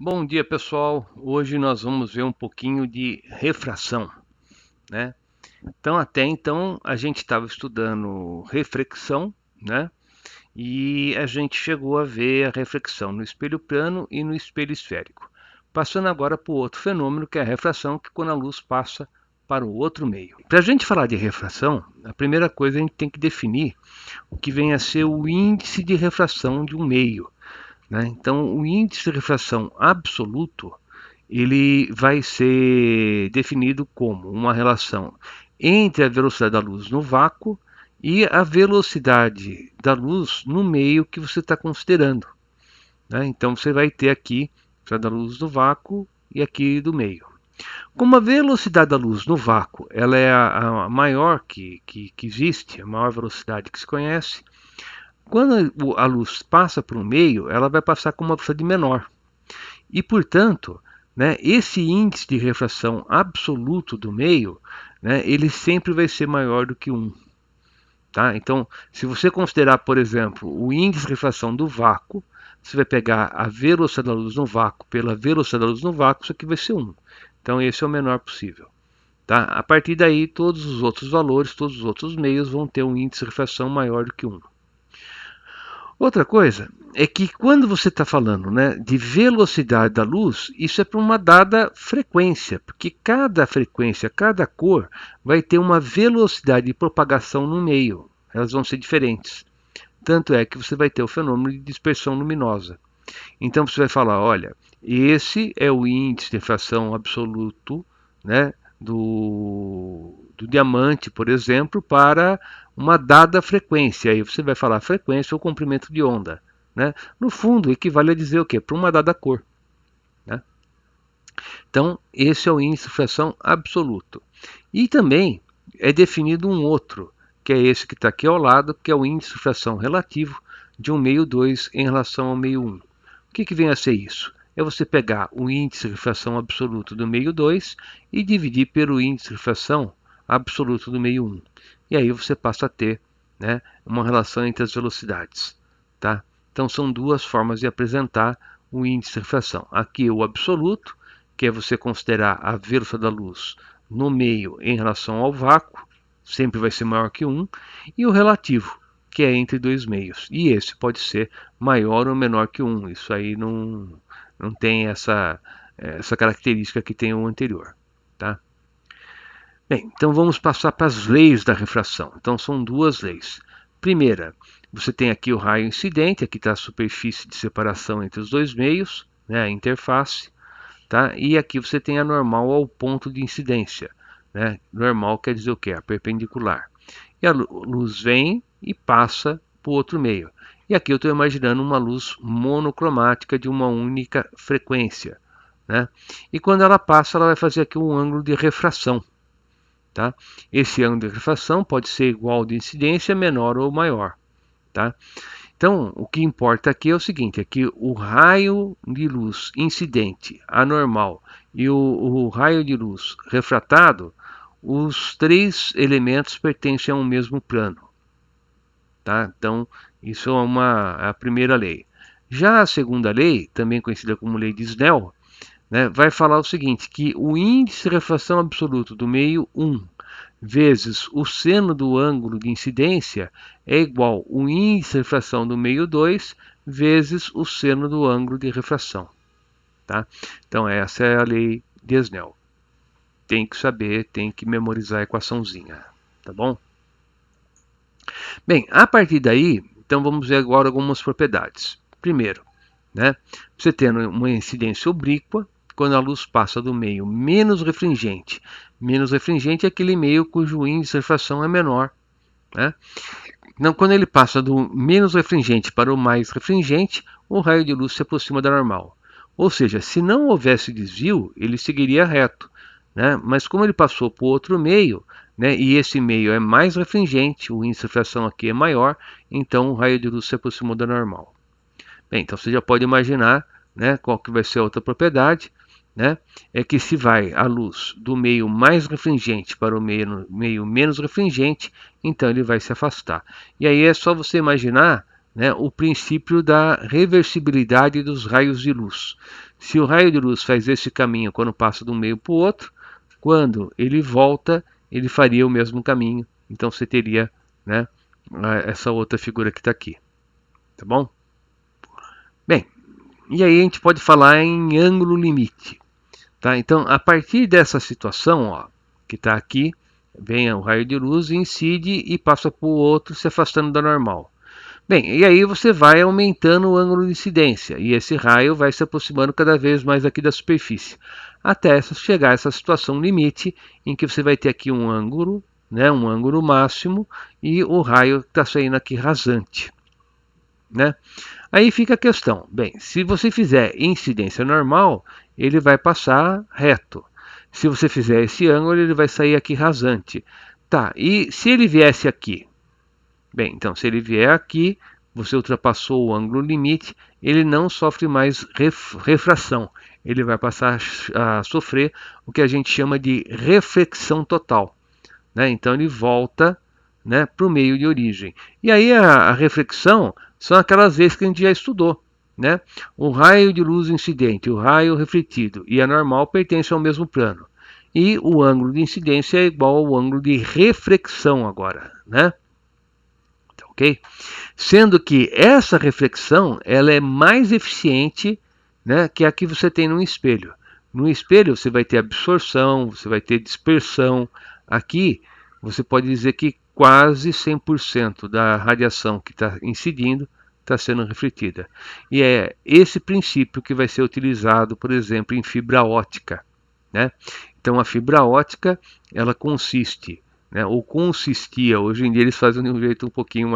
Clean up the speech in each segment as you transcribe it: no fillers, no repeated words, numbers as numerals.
Bom dia, pessoal. Hoje nós vamos ver um pouquinho de refração, né? Então, até então, a gente estava estudando reflexão, né? E a gente chegou a ver a reflexão no espelho plano e no espelho esférico. Passando agora para o outro fenômeno, que é a refração, que é quando a luz passa para o outro meio. Para a gente falar de refração, a primeira coisa a gente tem que definir o que vem a ser o índice de refração de um meio, né? Então, o índice de refração absoluto ele vai ser definido como uma relação entre a velocidade da luz no vácuo e a velocidade da luz no meio que você está considerando, né? Então você vai ter aqui a velocidade da luz no vácuo e aqui do meio. Como a velocidade da luz no vácuo ela é a maior que existe, a maior velocidade que se conhece, quando a luz passa por um meio, ela vai passar com uma velocidade menor. E, portanto, né, esse índice de refração absoluto do meio, né, ele sempre vai ser maior do que 1. Tá? Então, se você considerar, por exemplo, o índice de refração do vácuo, você vai pegar a velocidade da luz no vácuo pela velocidade da luz no vácuo, isso aqui vai ser 1. Então, esse é o menor possível. Tá? A partir daí, todos os outros valores, todos os outros meios vão ter um índice de refração maior do que 1. Outra coisa é que quando você está falando, né, de velocidade da luz, isso é para uma dada frequência, porque cada frequência, cada cor vai ter uma velocidade de propagação no meio. Elas vão ser diferentes. Tanto é que você vai ter o fenômeno de dispersão luminosa. Então você vai falar, olha, esse é o índice de refração absoluto, né, do diamante, por exemplo, para uma dada frequência. Aí você vai falar frequência ou comprimento de onda, né? No fundo, equivale a dizer o quê? Para uma dada cor, né? Então, esse é o índice de refração absoluto. E também é definido um outro, que é esse que está aqui ao lado, que é o índice de refração relativo de um meio 2 em relação ao meio 1. O que vem a ser isso? É você pegar o índice de refração absoluto do meio 2 e dividir pelo índice de refração absoluto do meio 1. E aí você passa a ter, né, uma relação entre as velocidades. Tá? Então são duas formas de apresentar o índice de refração. Aqui o absoluto, que é você considerar a velocidade da luz no meio em relação ao vácuo, sempre vai ser maior que 1, e o relativo, que é entre dois meios. E esse pode ser maior ou menor que 1. Isso aí não tem essa característica que tem o anterior. Tá? Bem, então vamos passar para as leis da refração. Então são duas leis. Primeira, você tem aqui o raio incidente, aqui está a superfície de separação entre os dois meios, né, a interface. Tá? E aqui você tem a normal ao ponto de incidência. Né? Normal quer dizer o quê? A perpendicular. E a luz vem e passa para o outro meio. E aqui eu estou imaginando uma luz monocromática de uma única frequência. Né? E quando ela passa, ela vai fazer aqui um ângulo de refração. Tá? Esse ângulo de refração pode ser igual ao de incidência, menor ou maior. Tá? Então, o que importa aqui é o seguinte, é que o raio de luz incidente, anormal, e o raio de luz refratado, os três elementos pertencem a um mesmo plano. Tá? Então, isso é a primeira lei. Já a segunda lei, também conhecida como lei de Snell, né, vai falar o seguinte, que o índice de refração absoluto do meio 1 vezes o seno do ângulo de incidência é igual ao índice de refração do meio 2 vezes o seno do ângulo de refração. Tá? Então essa é a lei de Snell. Tem que saber, tem que memorizar a equaçãozinha. Tá bom? Bem, a partir daí, então vamos ver agora algumas propriedades. Primeiro, né, você tendo uma incidência oblíqua, quando a luz passa do meio menos refringente é aquele meio cujo índice de refração é menor. Né? Então, quando ele passa do menos refringente para o mais refringente, o raio de luz se aproxima da normal. Ou seja, se não houvesse desvio, ele seguiria reto. Né? Mas como ele passou por outro meio, né, e esse meio é mais refringente, o índice de refração aqui é maior, então o raio de luz se aproximou da normal. Bem, então você já pode imaginar, né, qual que vai ser a outra propriedade, né, é que se vai a luz do meio mais refringente para o meio menos refringente, então ele vai se afastar. E aí é só você imaginar, né, o princípio da reversibilidade dos raios de luz. Se o raio de luz faz esse caminho quando passa de um meio para o outro, quando ele volta, ele faria o mesmo caminho. Então você teria, né, essa outra figura que está aqui. Tá bom? Bem, e aí a gente pode falar em ângulo limite. Tá? Então, a partir dessa situação, ó, que está aqui, vem o raio de luz, incide e passa para o outro, se afastando da normal. Bem, e aí você vai aumentando o ângulo de incidência, e esse raio vai se aproximando cada vez mais aqui da superfície, até chegar a essa situação limite, em que você vai ter aqui um ângulo, né, um ângulo máximo, e o raio está saindo aqui rasante. Né? Aí fica a questão, bem, se você fizer incidência normal, ele vai passar reto. Se você fizer esse ângulo, ele vai sair aqui rasante. Tá, e se ele viesse aqui? Bem, então, se ele vier aqui, você ultrapassou o ângulo limite, ele não sofre mais refração. Ele vai passar a sofrer o que a gente chama de reflexão total. Né? Então, ele volta, né, para o meio de origem. E aí a reflexão são aquelas vezes que a gente já estudou. Né? O raio de luz incidente, o raio refletido e a normal pertencem ao mesmo plano. E o ângulo de incidência é igual ao ângulo de reflexão agora. Né? Okay? Sendo que essa reflexão ela é mais eficiente, né, que a que você tem no espelho. No espelho você vai ter absorção, você vai ter dispersão. Aqui você pode dizer que quase 100% da radiação que está incidindo está sendo refletida. E é esse princípio que vai ser utilizado, por exemplo, em fibra ótica. Né? Então a fibra ótica ela consiste, né, ou consistia, hoje em dia eles fazem de um jeito um pouquinho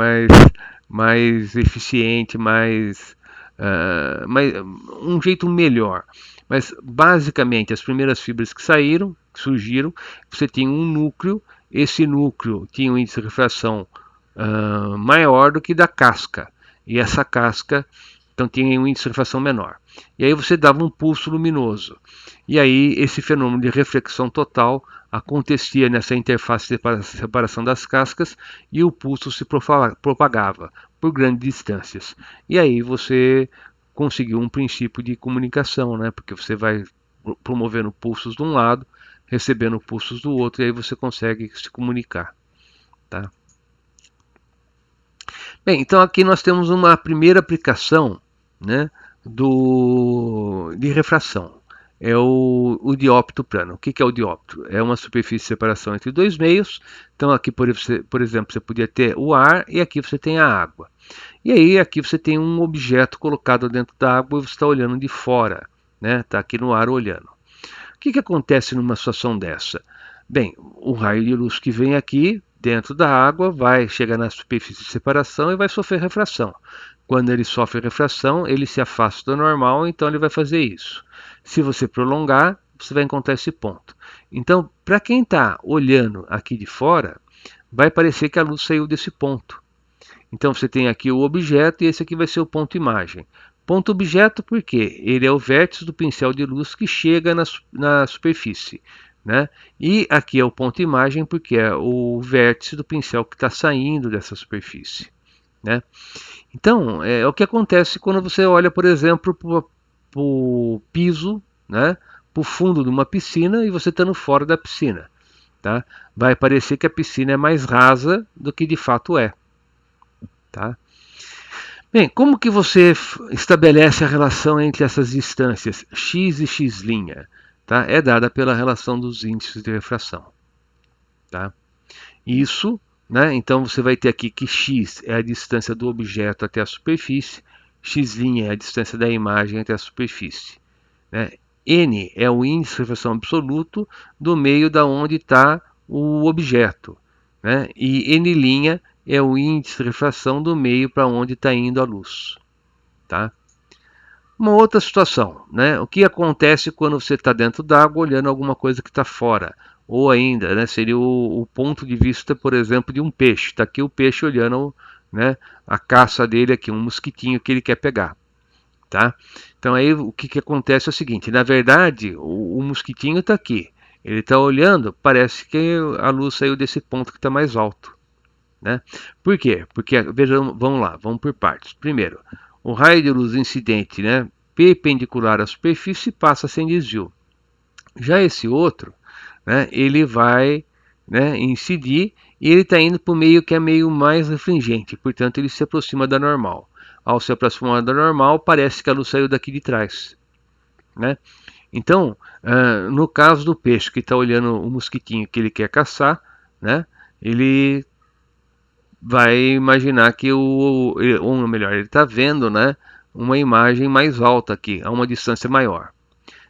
mais eficiente, um jeito melhor. Mas basicamente as primeiras fibras que surgiram, você tinha um núcleo, esse núcleo tinha um índice de refração maior do que da casca, e essa casca então tinha um índice de refração menor. E aí você dava um pulso luminoso. E aí esse fenômeno de reflexão total acontecia nessa interface de separação das cascas e o pulso se propagava por grandes distâncias. E aí você conseguiu um princípio de comunicação, né? Porque você vai promovendo pulsos de um lado, recebendo pulsos do outro, e aí você consegue se comunicar. Tá? Bem, então aqui nós temos uma primeira aplicação, né, de refração. É o dióptro plano. O que é o dióptro? É uma superfície de separação entre dois meios. Então aqui, por exemplo, você podia ter o ar e aqui você tem a água. E aí aqui você tem um objeto colocado dentro da água e você está olhando de fora, né? Está aqui no ar olhando. O que acontece numa situação dessa? Bem, o raio de luz que vem aqui dentro da água vai chegar na superfície de separação e vai sofrer refração. Quando ele sofre refração, ele se afasta do normal, então ele vai fazer isso. Se você prolongar, você vai encontrar esse ponto. Então, para quem está olhando aqui de fora, vai parecer que a luz saiu desse ponto. Então você tem aqui o objeto e esse aqui vai ser o ponto imagem. Ponto objeto porque ele é o vértice do pincel de luz que chega na superfície. Né? E aqui é o ponto imagem porque é o vértice do pincel que está saindo dessa superfície. Né? Então, é o que acontece quando você olha, por exemplo, para o piso, né? Para o fundo de uma piscina e você estando fora da piscina. Tá? Vai parecer que a piscina é mais rasa do que de fato é. Tá? Bem, como que você estabelece a relação entre essas distâncias x e x'? Tá? É dada pela relação dos índices de refração. Tá? Isso, né? Então você vai ter aqui que x é a distância do objeto até a superfície, x' é a distância da imagem até a superfície. Né? N é o índice de refração absoluto do meio da onde está o objeto. Né? E N' é o índice de refração do meio para onde está indo a luz. Tá? Uma outra situação, né? O que acontece quando você está dentro d'água olhando alguma coisa que está fora? Ou ainda, né, seria o ponto de vista, por exemplo, de um peixe. Está aqui o peixe olhando, né, a caça dele aqui, um mosquitinho que ele quer pegar. Tá? Então aí o que acontece é o seguinte, na verdade o mosquitinho está aqui. Ele está olhando, parece que a luz saiu desse ponto que está mais alto. né? Por quê? Porque, vejam, vamos lá, vamos por partes. Primeiro, o raio de luz incidente, né, perpendicular à superfície passa sem desvio. Já esse outro, né, ele vai, né, incidir e ele está indo para o meio que é meio mais refringente, portanto ele se aproxima da normal. Ao se aproximar da normal, parece que a luz saiu daqui de trás, né? Então, no caso do peixe que está olhando o mosquitinho que ele quer caçar, né, ele vai imaginar que ou melhor, ele está vendo, né, uma imagem mais alta aqui, a uma distância maior.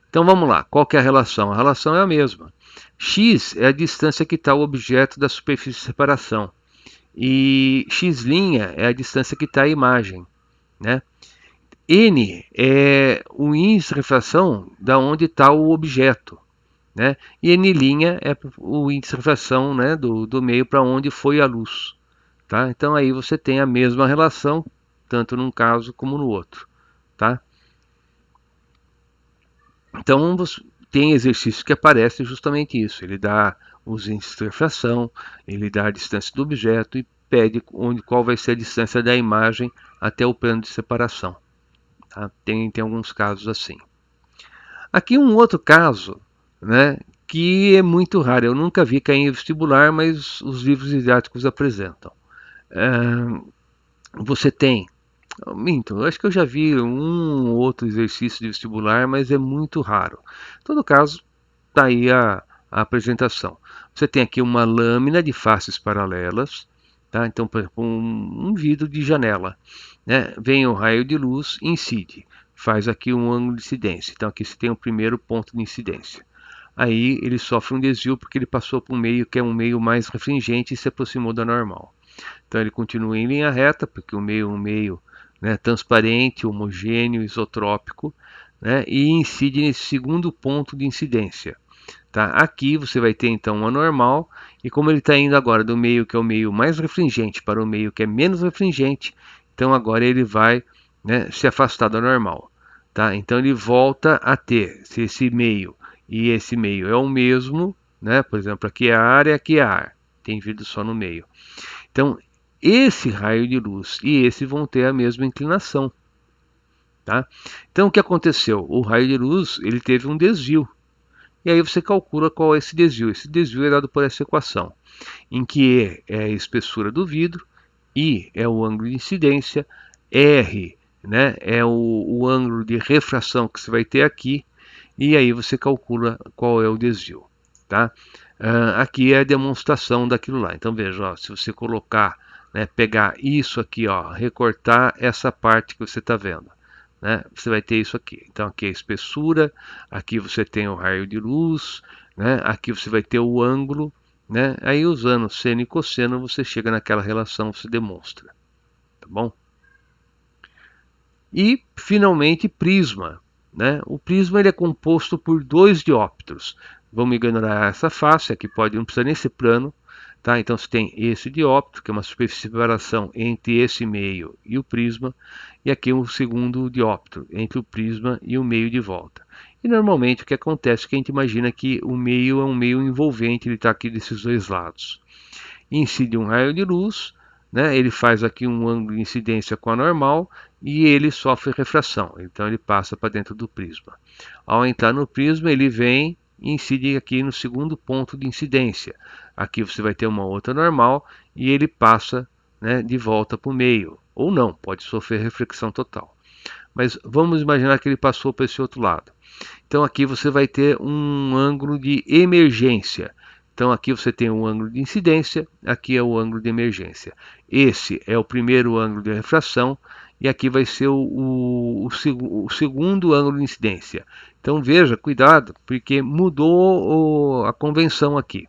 Então vamos lá, qual que é a relação? A relação é a mesma. X é a distância que está o objeto da superfície de separação. E x' é a distância que está a imagem, né? N é o índice de refração da onde está o objeto, né? E N' é o índice de refração, né, do meio para onde foi a luz. Tá? Então aí você tem a mesma relação, tanto num caso como no outro. Tá? Então tem exercício que aparece justamente isso. Ele dá os índices de refração, ele dá a distância do objeto e pede qual vai ser a distância da imagem até o plano de separação. Tá? Tem alguns casos assim. Aqui um outro caso, né, que é muito raro. Eu nunca vi cair em vestibular, mas os livros didáticos apresentam. Você tem Minto, acho que eu já vi um ou outro exercício de vestibular, mas é muito raro. Em todo caso, está aí a apresentação. Você tem aqui uma lâmina de faces paralelas, tá? Então, por exemplo, um vidro de janela, né? Vem o raio de luz, incide, faz aqui um ângulo de incidência. Então, aqui você tem o primeiro ponto de incidência. Aí ele sofre um desvio porque ele passou por um meio que é um meio mais refringente e se aproximou da normal. Então ele continua em linha reta, porque o meio é um meio, né, transparente, homogêneo, isotrópico, né, e incide nesse segundo ponto de incidência. Tá? Aqui você vai ter então uma normal, e como ele está indo agora do meio que é o meio mais refringente para o meio que é menos refringente, então agora ele vai, né, se afastar da normal. Tá? Então ele volta a ter, se esse meio e esse meio é o mesmo, né, por exemplo, aqui é ar e aqui é ar, tem vidro só no meio. Então esse raio de luz e esse vão ter a mesma inclinação. Tá? Então o que aconteceu? O raio de luz ele teve um desvio. E aí você calcula qual é esse desvio. Esse desvio é dado por essa equação, em que E é a espessura do vidro, I é o ângulo de incidência, R, né, é o ângulo de refração que você vai ter aqui, e aí você calcula qual é o desvio. Tá? Aqui é a demonstração daquilo lá. Então veja, ó, se você colocar, né, pegar isso aqui, ó, recortar essa parte que você está vendo, né, você vai ter isso aqui. Então aqui é a espessura, aqui você tem o raio de luz, né, aqui você vai ter o ângulo, né, aí usando seno e cosseno você chega naquela relação, você demonstra. Tá bom? E finalmente prisma. Né? O prisma ele é composto por dois dióptros. Vamos ignorar essa face, aqui não precisa nem ser plano. Tá? Então você tem esse dióptro, que é uma superfície de separação entre esse meio e o prisma, e aqui um segundo dióptro, entre o prisma e o meio de volta. E normalmente o que acontece é que a gente imagina que o meio é um meio envolvente, ele está aqui desses dois lados. Incide um raio de luz, né? Ele faz aqui um ângulo de incidência com a normal e ele sofre refração, então ele passa para dentro do prisma. Ao entrar no prisma, ele vem e incide aqui no segundo ponto de incidência. Aqui você vai ter uma outra normal e ele passa, né, de volta para o meio, ou não, pode sofrer reflexão total. Mas vamos imaginar que ele passou para esse outro lado. Então aqui você vai ter um ângulo de emergência. Então aqui você tem um ângulo de incidência, aqui é o ângulo de emergência. Esse é o primeiro ângulo de refração e aqui vai ser o segundo ângulo de incidência. Então veja, cuidado, porque mudou a convenção aqui.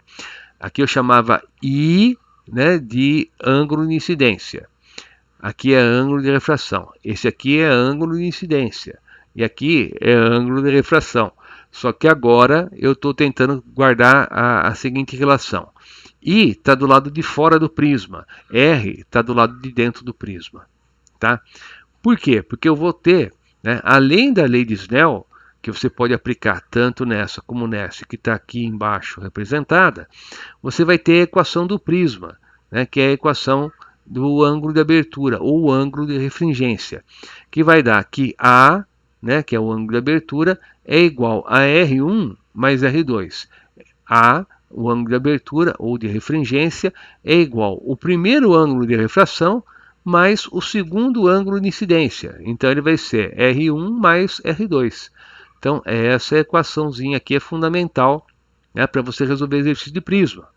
Aqui eu chamava I, né, de ângulo de incidência. Aqui é ângulo de refração. Esse aqui é ângulo de incidência. E aqui é ângulo de refração. Só que agora eu estou tentando guardar a seguinte relação. I está do lado de fora do prisma. R está do lado de dentro do prisma. Tá? Por quê? Porque eu vou ter, né, além da lei de Snell, que você pode aplicar tanto nessa como nessa, que está aqui embaixo representada, você vai ter a equação do prisma, né, que é a equação do ângulo de abertura ou o ângulo de refringência, que vai dar que A, né, que é o ângulo de abertura, é igual a R1 mais R2. A, o ângulo de abertura ou de refringência, é igual ao primeiro ângulo de refração mais o segundo ângulo de incidência. Então ele vai ser R1 mais R2. Então essa equaçãozinha aqui é fundamental, né, para você resolver exercício de prisma.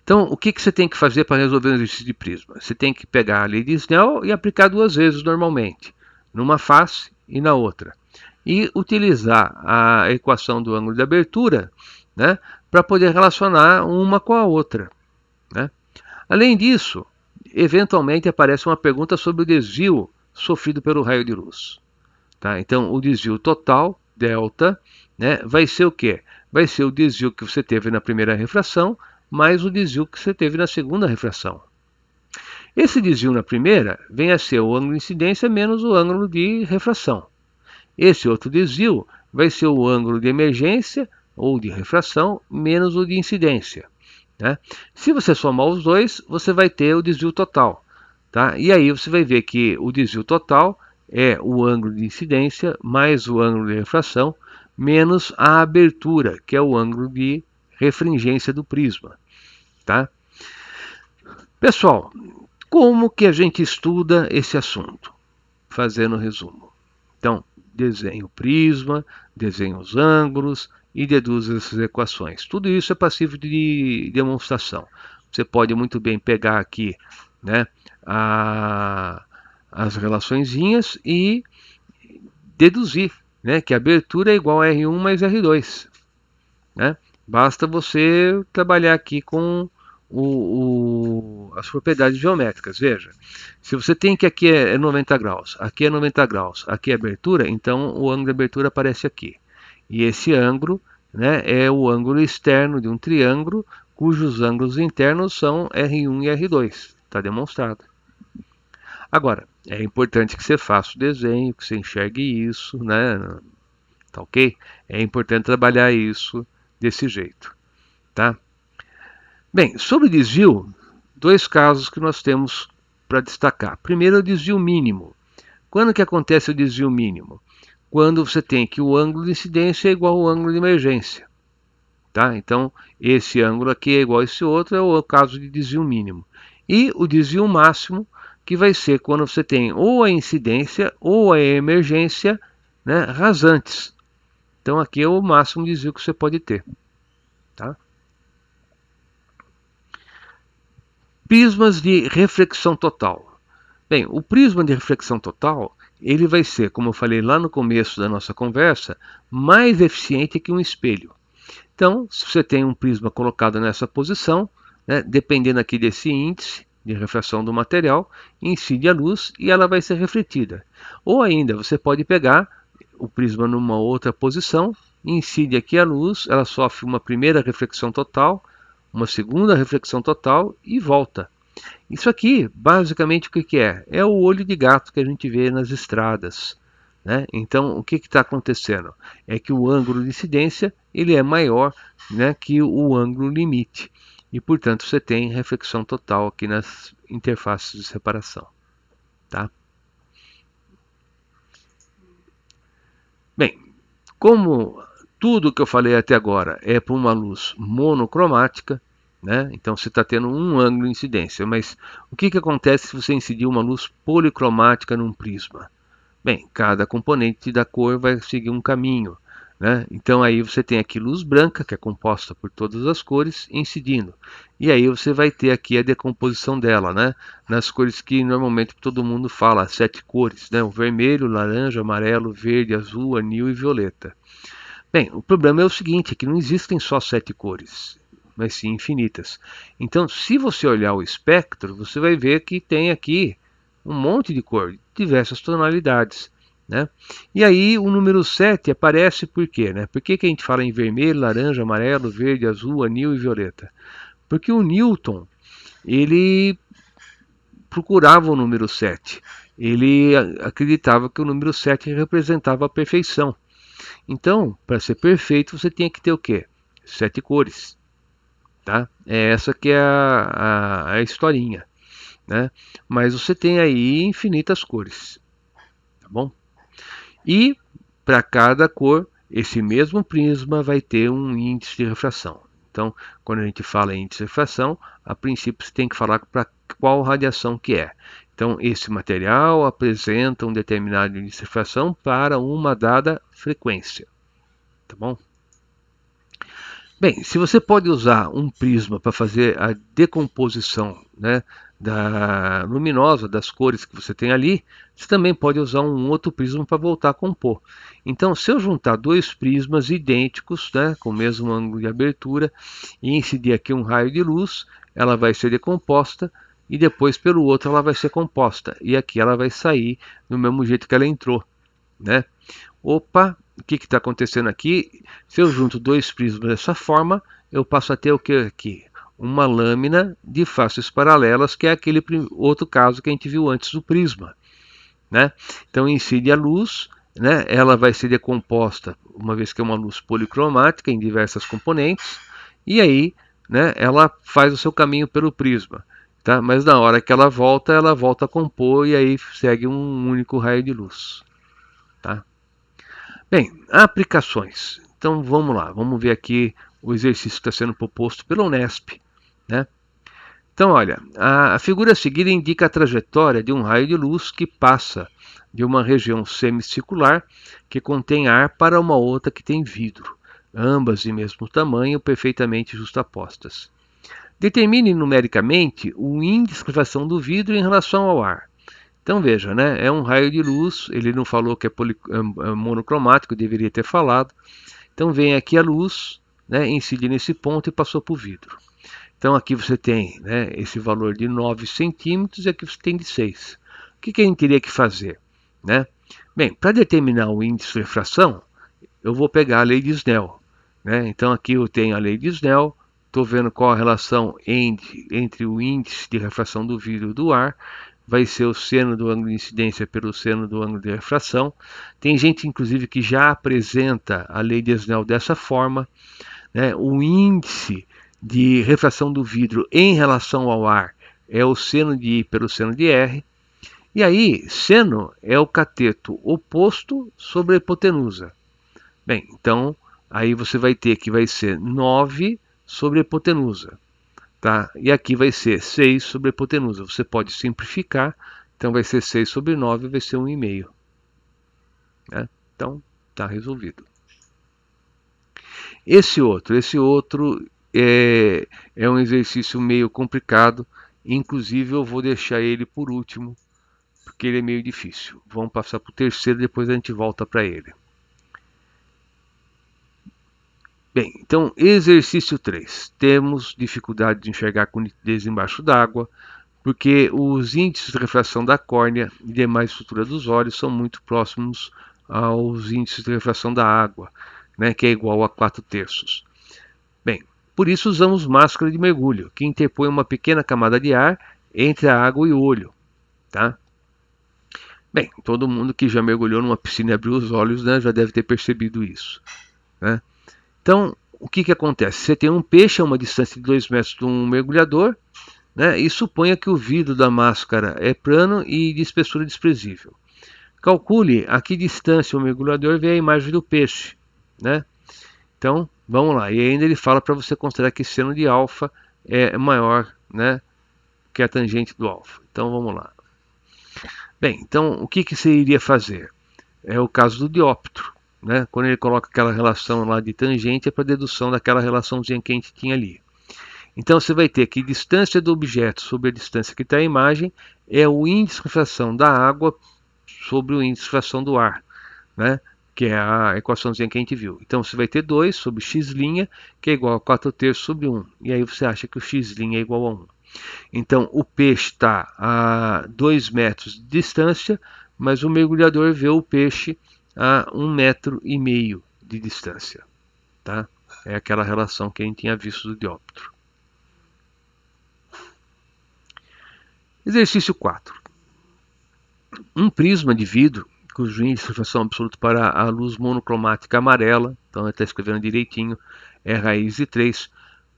Então, o que você tem que fazer para resolver um exercício de prisma? Você tem que pegar a lei de Snell e aplicar duas vezes normalmente, numa face e na outra. E utilizar a equação do ângulo de abertura, né, para poder relacionar uma com a outra, né? Além disso, eventualmente aparece uma pergunta sobre o desvio sofrido pelo raio de luz. Tá? Então, o desvio total, delta, né, vai ser o quê? Vai ser o desvio que você teve na primeira refração mais o desvio que você teve na segunda refração. Esse desvio na primeira vem a ser o ângulo de incidência menos o ângulo de refração. Esse outro desvio vai ser o ângulo de emergência ou de refração menos o de incidência, né? Se você somar os dois, você vai ter o desvio total. Tá? E aí você vai ver que o desvio total é o ângulo de incidência mais o ângulo de refração menos a abertura, que é o ângulo de refringência do prisma. Tá? Pessoal, como que a gente estuda esse assunto? Fazendo resumo. Então, desenha o prisma, desenha os ângulos e deduz essas equações. Tudo isso é passível de demonstração. Você pode muito bem pegar aqui, né, as relaçõezinhas e deduzir, né, que a abertura é igual a R1 mais R2. Né? Basta você trabalhar aqui com as propriedades geométricas. Veja, se você tem que aqui é 90 graus, aqui é 90 graus, aqui é abertura, então o ângulo de abertura aparece aqui. E esse ângulo, né, é o ângulo externo de um triângulo cujos ângulos internos são R1 e R2. Está demonstrado. Agora, é importante que você faça o desenho, que você enxergue isso, né? Tá ok? É importante trabalhar isso desse jeito, tá? Bem, sobre desvio, dois casos que nós temos para destacar. Primeiro é o desvio mínimo. Quando que acontece o desvio mínimo? Quando você tem que o ângulo de incidência é igual ao ângulo de emergência. Tá? Então, esse ângulo aqui é igual a esse outro, é o caso de desvio mínimo. E o desvio máximo, que vai ser quando você tem ou a incidência ou a emergência, né, rasantes. Então, aqui é o máximo desvio que você pode ter. Tá? Prismas de reflexão total. Bem, o prisma de reflexão total, ele vai ser, como eu falei lá no começo da nossa conversa, mais eficiente que um espelho. Então, se você tem um prisma colocado nessa posição, né, dependendo aqui desse índice de refração do material, incide a luz e ela vai ser refletida. Ou ainda, você pode pegar o prisma numa outra posição, incide aqui a luz, ela sofre uma primeira reflexão total, uma segunda reflexão total e volta. Isso aqui, basicamente, o que é? É o olho de gato que a gente vê nas estradas. Né? Então, o que está acontecendo? É que o ângulo de incidência ele é maior, né, que o ângulo limite. E, portanto, você tem reflexão total aqui nas interfaces de separação. Tá? Bem, como tudo que eu falei até agora é para uma luz monocromática, né? Então você está tendo um ângulo de incidência, mas o que acontece se você incidir uma luz policromática num prisma? Bem, cada componente da cor vai seguir um caminho, né? Então aí você tem aqui luz branca, que é composta por todas as cores, incidindo. E aí você vai ter aqui a decomposição dela, né? Nas cores que normalmente todo mundo fala, 7 cores, né? O vermelho, laranja, amarelo, verde, azul, anil e violeta. Bem, o problema é o seguinte, é que não existem só 7 cores, mas sim infinitas. Então, se você olhar o espectro, você vai ver que tem aqui um monte de cor, diversas tonalidades. Né? E aí o número 7 aparece por quê? Né? Por que a gente fala em vermelho, laranja, amarelo, verde, azul, anil e violeta? Porque o Newton, ele procurava o número 7. Ele acreditava que o número 7 representava a perfeição. Então, para ser perfeito, você tinha que ter o quê? 7 cores. tá? É essa que é a historinha, né? Mas você tem aí infinitas cores, tá bom? E para cada cor, esse mesmo prisma vai ter um índice de refração. Então, quando a gente fala em índice de refração, a princípio você tem que falar para qual radiação que é. Então, esse material apresenta um determinado índice de refração para uma dada frequência, tá bom? Bem, se você pode usar um prisma para fazer a decomposição, né, da luminosa das cores que você tem ali, você também pode usar um outro prisma para voltar a compor. Então, se eu juntar dois prismas idênticos, né, com o mesmo ângulo de abertura, e incidir aqui um raio de luz, ela vai ser decomposta e depois pelo outro ela vai ser composta. E aqui ela vai sair do mesmo jeito que ela entrou, né? Opa, o que está acontecendo aqui? Se eu junto dois prismas dessa forma, eu passo a ter o que aqui? Uma lâmina de faces paralelas, que é aquele outro caso que a gente viu antes do prisma, né? Então incide a luz, né? Ela vai ser decomposta, uma vez que é uma luz policromática em diversas componentes, e aí, né, ela faz o seu caminho pelo prisma, tá? Mas na hora que ela volta a compor e aí segue um único raio de luz, tá? Bem, aplicações. Então vamos lá, vamos ver aqui o exercício que está sendo proposto pela Unesp, né? Então, olha, a figura a seguir indica a trajetória de um raio de luz que passa de uma região semicircular que contém ar para uma outra que tem vidro, ambas de mesmo tamanho, perfeitamente justapostas. Determine numericamente o índice de refração do vidro em relação ao ar. Então veja, né? É um raio de luz, ele não falou que é monocromático, deveria ter falado. Então vem aqui a luz, né, incide nesse ponto e passou para o vidro. Então aqui você tem, né, esse valor de 9 centímetros e aqui você tem de 6. O que a gente teria que fazer? Né? Bem, para determinar o índice de refração, eu vou pegar a lei de Snell. Né? Então aqui eu tenho a lei de Snell, estou vendo qual a relação entre o índice de refração do vidro e do ar, vai ser o seno do ângulo de incidência pelo seno do ângulo de refração. Tem gente, inclusive, que já apresenta a lei de Snell dessa forma, né? O índice de refração do vidro em relação ao ar é o seno de I pelo seno de R. E aí, seno é o cateto oposto sobre a hipotenusa. Bem, então, aí você vai ter que vai ser 9 sobre a hipotenusa. Tá? E aqui vai ser 6 sobre a hipotenusa. Você pode simplificar, então vai ser 6 sobre 9, vai ser 1,5. Né? Então, está resolvido. Esse outro é um exercício meio complicado, inclusive eu vou deixar ele por último, porque ele é meio difícil. Vamos passar para o terceiro, depois a gente volta para ele. Bem, então, exercício 3. Temos dificuldade de enxergar com nitidez embaixo d'água, porque os índices de refração da córnea e demais estrutura dos olhos são muito próximos aos índices de refração da água, né, que é igual a 4/3. Bem, por isso usamos máscara de mergulho, que interpõe uma pequena camada de ar entre a água e o olho. Tá? Bem, todo mundo que já mergulhou numa piscina e abriu os olhos, né, já deve ter percebido isso. Né? Então, o que acontece? Você tem um peixe a uma distância de 2 metros de um mergulhador, né, e suponha que o vidro da máscara é plano e de espessura desprezível. Calcule a que distância o mergulhador vê a imagem do peixe. Né? Então, vamos lá. E ainda ele fala para você considerar que seno de alfa é maior, né, que a tangente do alfa. Então, vamos lá. Bem, então, o que você iria fazer? É o caso do dióptro. Né? Quando ele coloca aquela relação lá de tangente, é para dedução daquela relaçãozinha que a gente tinha ali. Então você vai ter que a distância do objeto sobre a distância que está a imagem é o índice de refração da água sobre o índice de refração do ar, né? Que é a equaçãozinha que a gente viu. Então você vai ter 2 sobre x', que é igual a 4/3 sobre 1. E aí você acha que o x' é igual a 1. Então o peixe está a 2 metros de distância, mas o mergulhador vê o peixe a 1,5 metro de distância. Tá? É aquela relação que a gente tinha visto do dióptro. Exercício 4. Um prisma de vidro, cujo índice de refração absoluto para a luz monocromática amarela, então ele está escrevendo direitinho, é raiz de 3,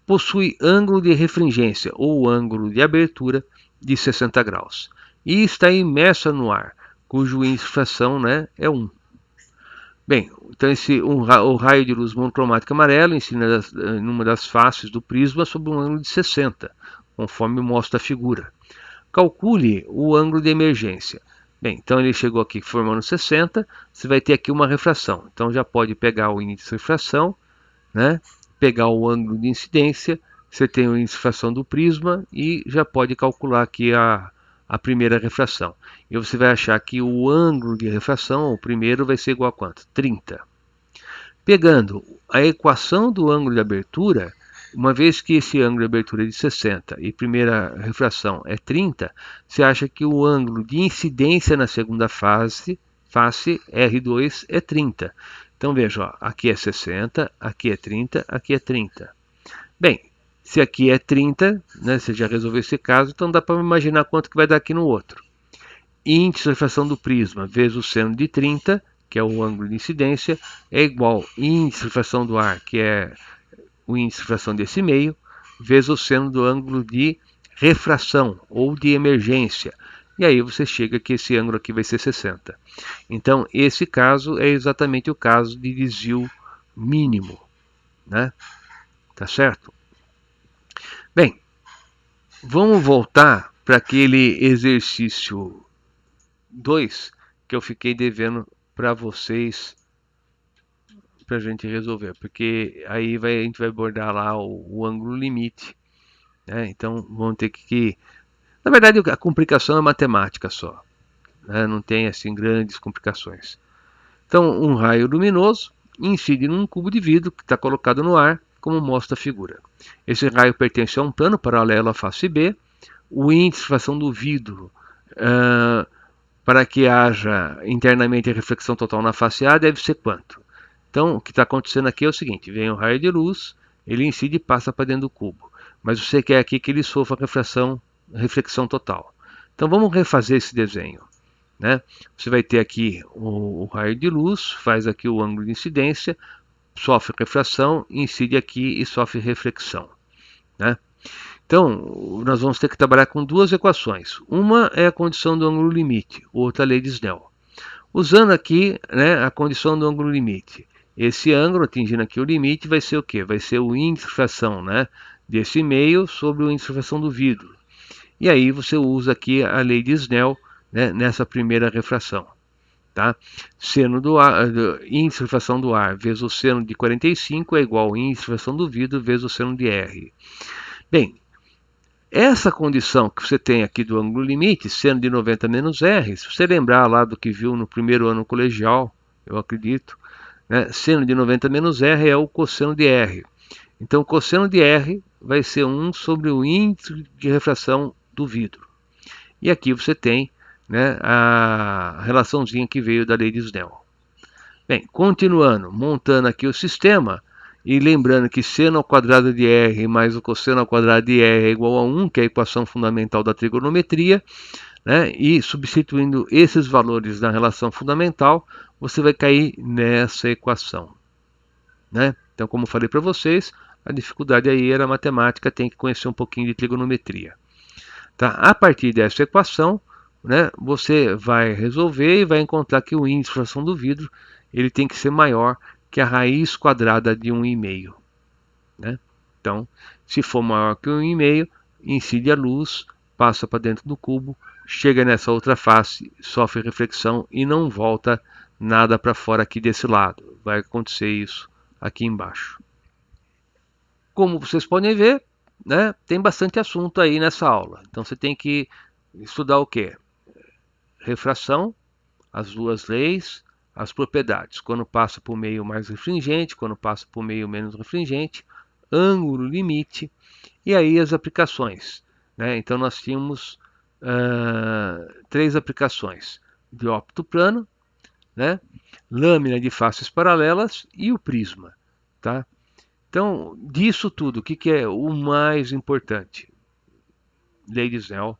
possui ângulo de refringência ou ângulo de abertura de 60 graus e está imersa no ar, cujo índice de refração, né, é 1. Bem, então o raio de luz monocromática amarelo ensina em uma das faces do prisma sob um ângulo de 60, conforme mostra a figura. Calcule o ângulo de emergência. Bem, então ele chegou aqui formando 60, você vai ter aqui uma refração. Então já pode pegar o índice de refração, né? Pegar o ângulo de incidência, você tem o índice de refração do prisma e já pode calcular aqui a primeira refração. E você vai achar que o ângulo de refração, o primeiro, vai ser igual a quanto? 30. Pegando a equação do ângulo de abertura, uma vez que esse ângulo de abertura é de 60 e primeira refração é 30, você acha que o ângulo de incidência na segunda face R2 é 30. Então veja, ó, aqui é 60, aqui é 30, aqui é 30. Bem, se aqui é 30, né, você já resolveu esse caso, então dá para imaginar quanto que vai dar aqui no outro. Índice de refração do prisma vezes o seno de 30, que é o ângulo de incidência, é igual ao índice de refração do ar, que é o índice de refração desse meio, vezes o seno do ângulo de refração ou de emergência. E aí você chega que esse ângulo aqui vai ser 60. Então, esse caso é exatamente o caso de desvio mínimo, né? Tá certo? Bem, vamos voltar para aquele exercício 2 que eu fiquei devendo para vocês para a gente resolver, porque aí a gente vai abordar lá o ângulo limite, né? Então vamos ter que, na verdade, a complicação é matemática só, né? Não tem assim grandes complicações. Então um raio luminoso incide num cubo de vidro que está colocado no ar, como mostra a figura. Esse raio pertence a um plano paralelo à face B. O índice de refração do vidro para que haja internamente a reflexão total na face A deve ser quanto? Então, o que está acontecendo aqui é o seguinte: vem um raio de luz, ele incide e passa para dentro do cubo. Mas você quer aqui que ele sofra reflexão total. Então, vamos refazer esse desenho, né? Você vai ter aqui o raio de luz, faz aqui o ângulo de incidência, sofre refração, incide aqui e sofre reflexão, né? Então, nós vamos ter que trabalhar com duas equações. Uma é a condição do ângulo limite, outra a lei de Snell. Usando aqui, né, a condição do ângulo limite, esse ângulo atingindo aqui o limite vai ser o quê? Vai ser o índice de refração, né, desse meio sobre o índice de refração do vidro. E aí você usa aqui a lei de Snell, né, nessa primeira refração. Tá? Seno do ar, índice de refração do ar vezes o seno de 45 é igual ao índice de refração do vidro vezes o seno de R. Bem, essa condição que você tem aqui do ângulo limite, seno de 90 menos R, se você lembrar lá do que viu no primeiro ano colegial, eu acredito, né, seno de 90 menos R é o cosseno de R. Então, o cosseno de R vai ser 1 sobre o índice de refração do vidro. E aqui você tem, né, a relaçãozinha que veio da lei de Snell. Bem, continuando, montando aqui o sistema, e lembrando que seno ao quadrado de R mais o cosseno ao quadrado de R é igual a 1, que é a equação fundamental da trigonometria, né? E substituindo esses valores na relação fundamental, você vai cair nessa equação, né? Então, como falei para vocês, a dificuldade aí era matemática, tem que conhecer um pouquinho de trigonometria. Tá? A partir dessa equação, né, você vai resolver e vai encontrar que o índice de refração do vidro ele tem que ser maior que a raiz quadrada de 1,5. Né? Então, se for maior que 1,5, incide a luz, passa para dentro do cubo, chega nessa outra face, sofre reflexão e não volta nada para fora aqui desse lado. Vai acontecer isso aqui embaixo. Como vocês podem ver, né, tem bastante assunto aí nessa aula. Então você tem que estudar o quê? Refração, as duas leis, as propriedades. Quando passa por meio mais refringente, quando passa por meio menos refringente, ângulo limite e aí as aplicações. Né? Então nós tínhamos 3 aplicações: diópto plano, né? Lâmina de faces paralelas e o prisma. Tá? Então, disso tudo, o que é o mais importante? Lei de Snell,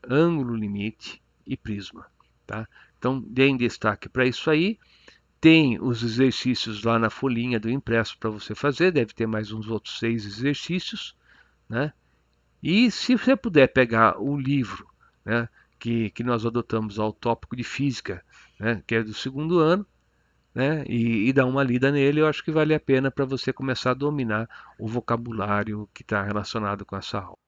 ângulo limite e prisma. Tá? Então, deem destaque para isso aí. Tem os exercícios lá na folhinha do impresso para você fazer, deve ter mais uns outros 6 exercícios, né? E se você puder pegar o livro, né, que nós adotamos ao tópico de física, né, que é do segundo ano, né, e dar uma lida nele, eu acho que vale a pena para você começar a dominar o vocabulário que está relacionado com essa aula.